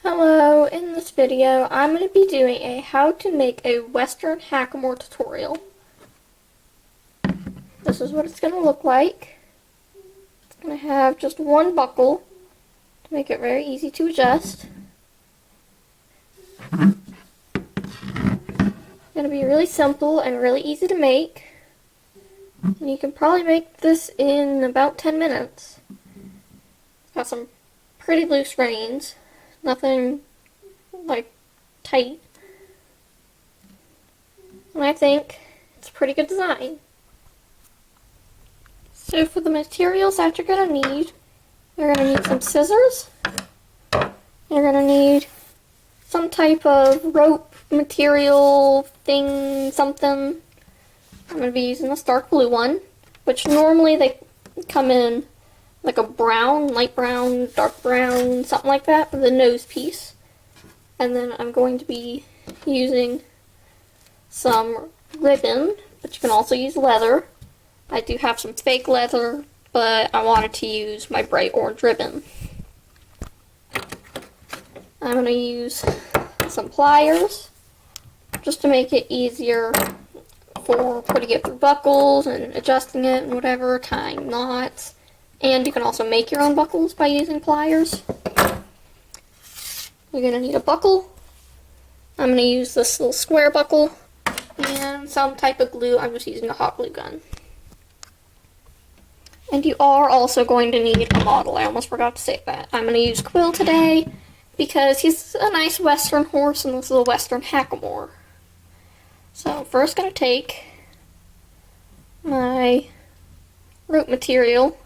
Hello, in this video I'm going to be doing a how to make a Western hackamore tutorial. This is what it's going to look like. It's going to have just one buckle to make it very easy to adjust. It's going to be really simple and really easy to make. And you can probably make this in about 10 minutes. It's got some pretty loose reins. Nothing like tight. And I think it's a pretty good design. So for the materials that you're going to need, you're going to need some scissors. You're going to need some type of rope material thing, something. I'm going to be using this dark blue one, which normally they come in like a brown, light brown, dark brown, something like that, for the nose piece. And then I'm going to be using some ribbon, but you can also use leather. I do have some fake leather, but I wanted to use my bright orange ribbon. I'm going to use some pliers, just to make it easier for putting it through buckles and adjusting it and whatever, tying knots. And you can also make your own buckles by using pliers. You're going to need a buckle. I'm going to use this little square buckle and some type of glue. I'm just using a hot glue gun. And you are also going to need a model. I almost forgot to say that. I'm going to use Quill today because he's a nice Western horse and this is a Western hackamore. So first going to take my rope material.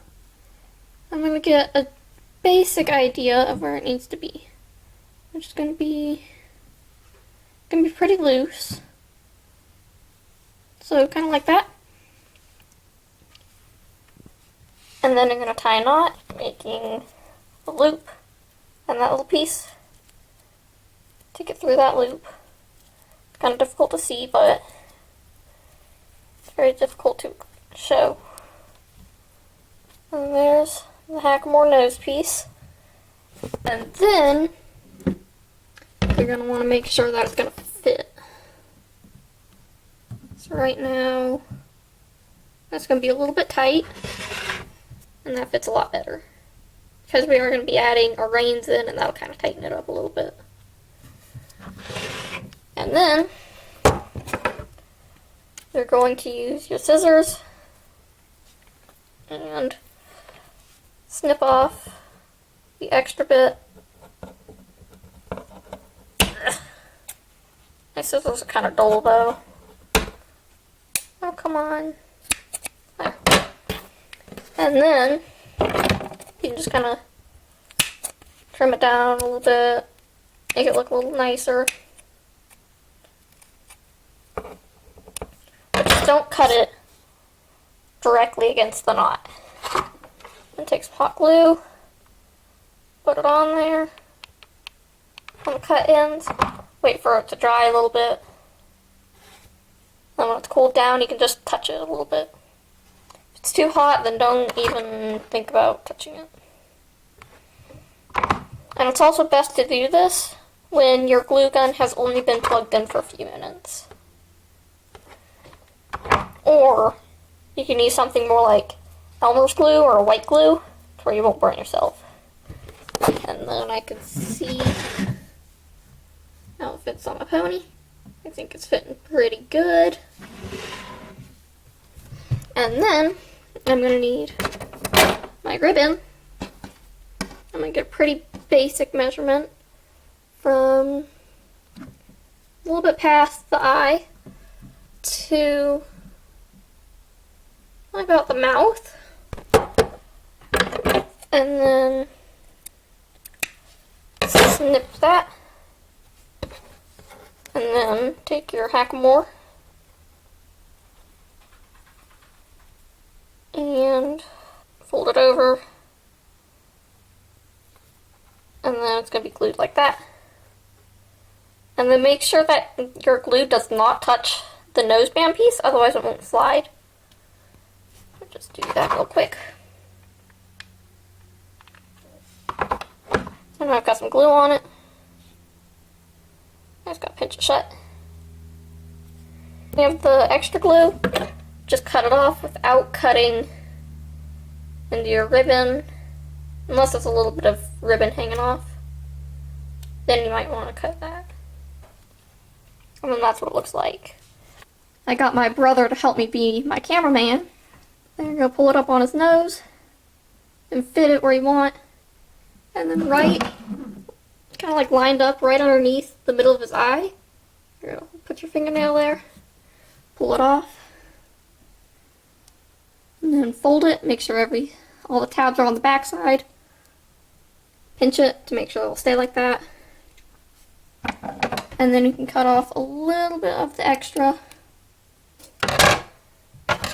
I'm going to get a basic idea of where it needs to be. It's just going to be pretty loose. So kind of like that. And then I'm going to tie a knot, making a loop and that little piece. Take it through that loop. It's kind of difficult to see, but it's very difficult to show. And there's the hackamore nose piece. And then you're going to want to make sure that it's going to fit. So right now that's going to be a little bit tight, and that fits a lot better because we are going to be adding our reins in, and that'll kind of tighten it up a little bit. And then you're going to use your scissors and snip off the extra bit. My scissors are kind of dull though. Oh, come on. There. And then you can just kind of trim it down a little bit, make it look a little nicer. But just don't cut it directly against the knot. And take some hot glue, put it on there, on the cut ends, wait for it to dry a little bit. And when it's cooled down, you can just touch it a little bit. If it's too hot, then don't even think about touching it. And it's also best to do this when your glue gun has only been plugged in for a few minutes. Or you can use something more like Elmer's glue or a white glue where you won't burn yourself. And then I can see how it fits on my pony. I think it's fitting pretty good. And then I'm going to need my ribbon. I'm going to get a pretty basic measurement from a little bit past the eye to about the mouth. And then snip that. And then take your hackamore and fold it over. And then it's going to be glued like that. And then make sure that your glue does not touch the noseband piece, otherwise it won't slide. So just do that real quick. And I've got some glue on it. I just gotta pinch it shut. You have the extra glue, just cut it off without cutting into your ribbon, unless there's a little bit of ribbon hanging off. Then you might want to cut that. And then that's what it looks like. I got my brother to help me be my cameraman. Then you're going to pull it up on his nose and fit it where you want. And then right, kind of like lined up right underneath the middle of his eye. You're going to put your fingernail there, pull it off, and then fold it, make sure all the tabs are on the back side. Pinch it to make sure it'll stay like that. And then you can cut off a little bit of the extra.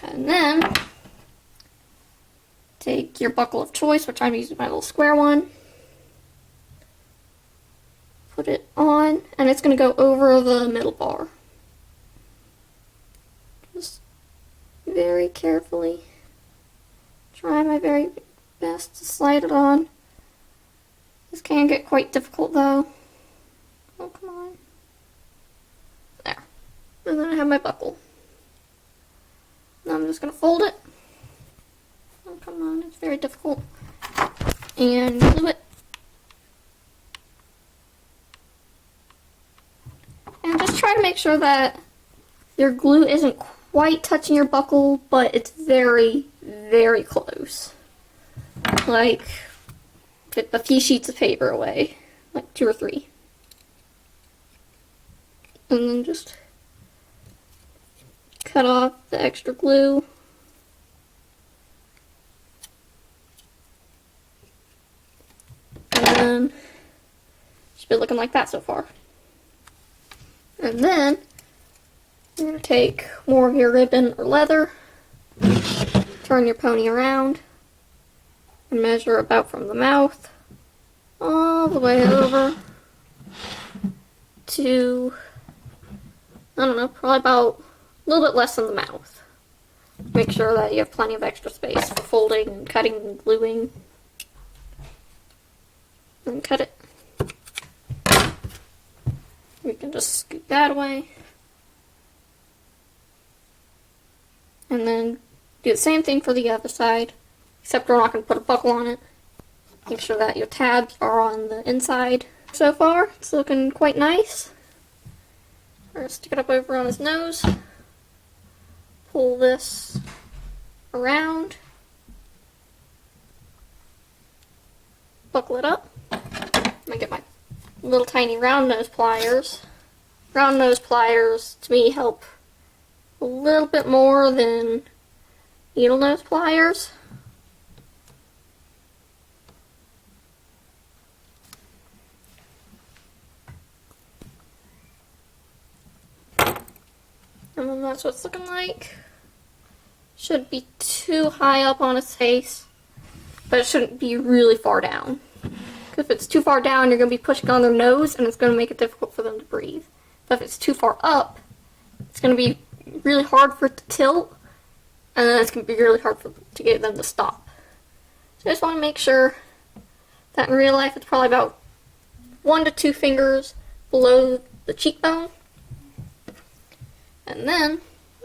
And then take your buckle of choice, which I'm using my little square one. Put it on, and it's going to go over the middle bar. Just very carefully. Try my very best to slide it on. This can get quite difficult though. Oh, come on. There. And then I have my buckle. Now I'm just going to fold it. Oh, come on, it's very difficult. And glue it. And just try to make sure that your glue isn't quite touching your buckle, but it's very, very close. Like a few sheets of paper away. Like 2 or 3. And then just cut off the extra glue. And then should be looking like that so far. And then you're going to take more of your ribbon or leather, turn your pony around, and measure about from the mouth all the way over to, I don't know, probably about a little bit less than the mouth. Make sure that you have plenty of extra space for folding and cutting and gluing. And cut it. We can just scoot that away. And then do the same thing for the other side, except we're not going to put a buckle on it. Make sure that your tabs are on the inside. So far, it's looking quite nice. We're going to stick it up over on his nose. Pull this around. Buckle it up. I'm going to get my little tiny round nose pliers. Round nose pliers, to me, help a little bit more than needle nose pliers. And then that's what it's looking like. Shouldn't be too high up on his face, but it shouldn't be really far down. Because if it's too far down, you're going to be pushing on their nose, and it's going to make it difficult for them to breathe. But if it's too far up, it's going to be really hard for it to tilt, and then it's going to be really hard to get them to stop. So I just want to make sure that in real life it's probably about 1 to 2 fingers below the cheekbone. And then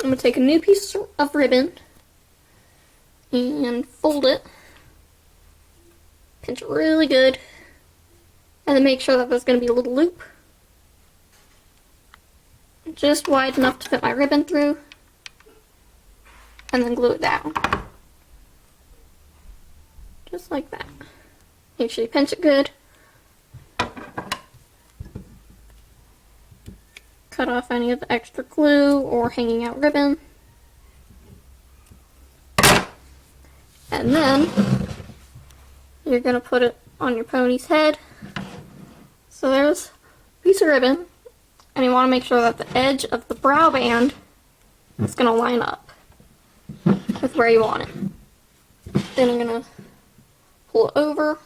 I'm going to take a new piece of ribbon and fold it, pinch it really good, and then make sure that there's going to be a little loop just wide enough to fit my ribbon through, and then glue it down. Just like that. Make sure you pinch it good. Cut off any of the extra glue or hanging out ribbon. And then you're going to put it on your pony's head. So there's a piece of ribbon, and you want to make sure that the edge of the brow band is going to line up with where you want it. Then I'm going to pull it over,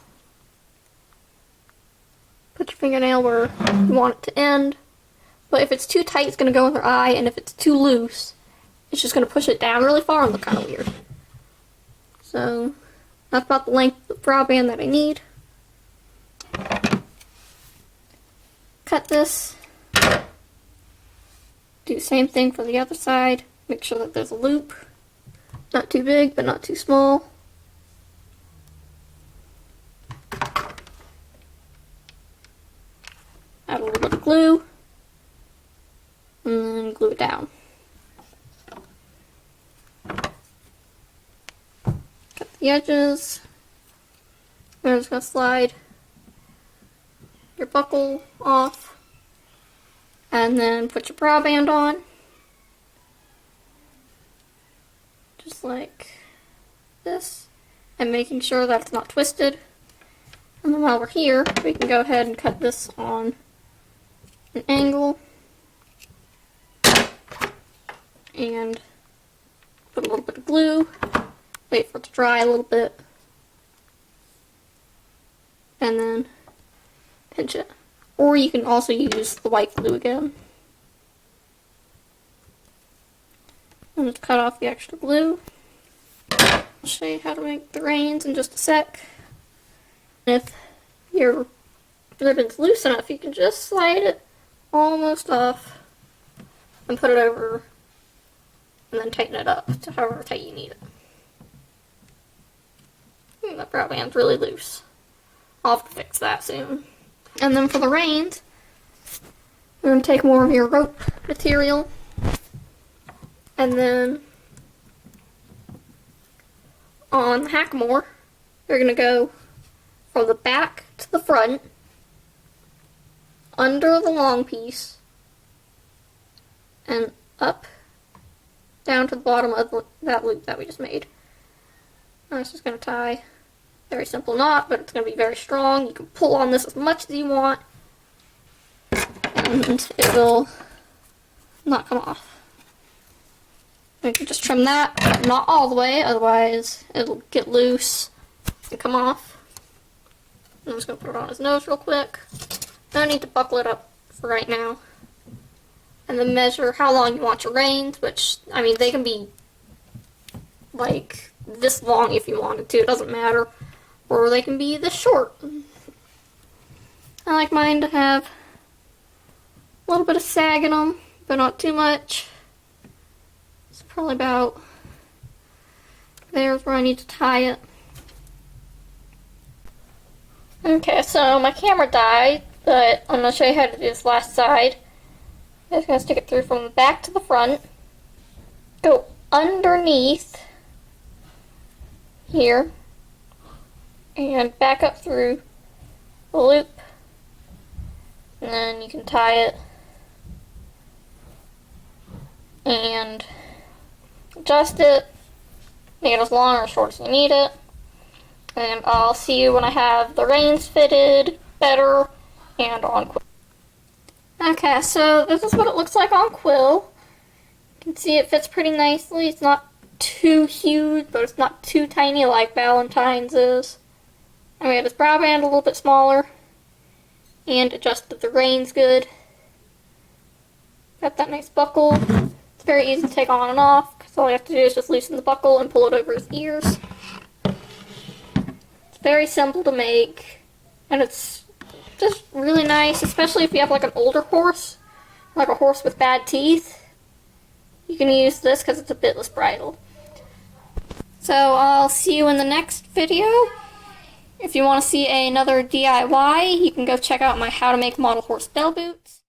put your fingernail where you want it to end. But if it's too tight, it's going to go in their eye, and if it's too loose, it's just going to push it down really far and look kind of weird. So that's about the length of the brow band that I need. Cut this Do the same thing for the other side. Make sure that there's a loop. Not too big, but not too small. Add a little bit of glue. And then glue it down. Cut the edges. We're just going to slide your buckle off. And then put your brow band on. Just like this. And making sure that it's not twisted. And then while we're here, we can go ahead and cut this on an angle. And put a little bit of glue. Wait for it to dry a little bit. And then pinch it. Or you can also use the white glue again. I'm just cut off the extra glue. I'll show you how to make the reins in just a sec. If your ribbon's loose enough, you can just slide it almost off and put it over and then tighten it up to however tight you need it. That brow band's really loose. I'll have to fix that soon. And then for the reins, we're going to take more of your rope material and then on the hackamore, you're going to go from the back to the front, under the long piece, and up, down to the bottom of that loop that we just made. And it's just going to tie. Very simple knot, but it's going to be very strong. You can pull on this as much as you want, and it will not come off. You can just trim that, but not all the way, otherwise it'll get loose and come off. I'm just going to put it on his nose real quick. No need to buckle it up for right now. And then measure how long you want your reins, which, I mean, they can be like this long if you wanted to, it doesn't matter. Or they can be this short. I like mine to have a little bit of sag in them, but not too much. It's probably about there's where I need to tie it. Okay, so my camera died, but I'm going to show you how to do this last side. I'm just going to stick it through from the back to the front. Go underneath here. And back up through the loop. And then you can tie it. And adjust it. Make it as long or short as you need it. And I'll see you when I have the reins fitted better and on quill. Okay, so this is what it looks like on quill. You can see it fits pretty nicely. It's not too huge, but it's not too tiny like Valentine's is. I made his brow band a little bit smaller and adjusted the reins good. Got that nice buckle. It's very easy to take on and off because all you have to do is just loosen the buckle and pull it over his ears. It's very simple to make and it's just really nice, especially if you have like an older horse, like a horse with bad teeth. You can use this because it's a bitless bridle. So I'll see you in the next video. If you want to see another DIY, you can go check out my How to Make Model Horse Bell Boots.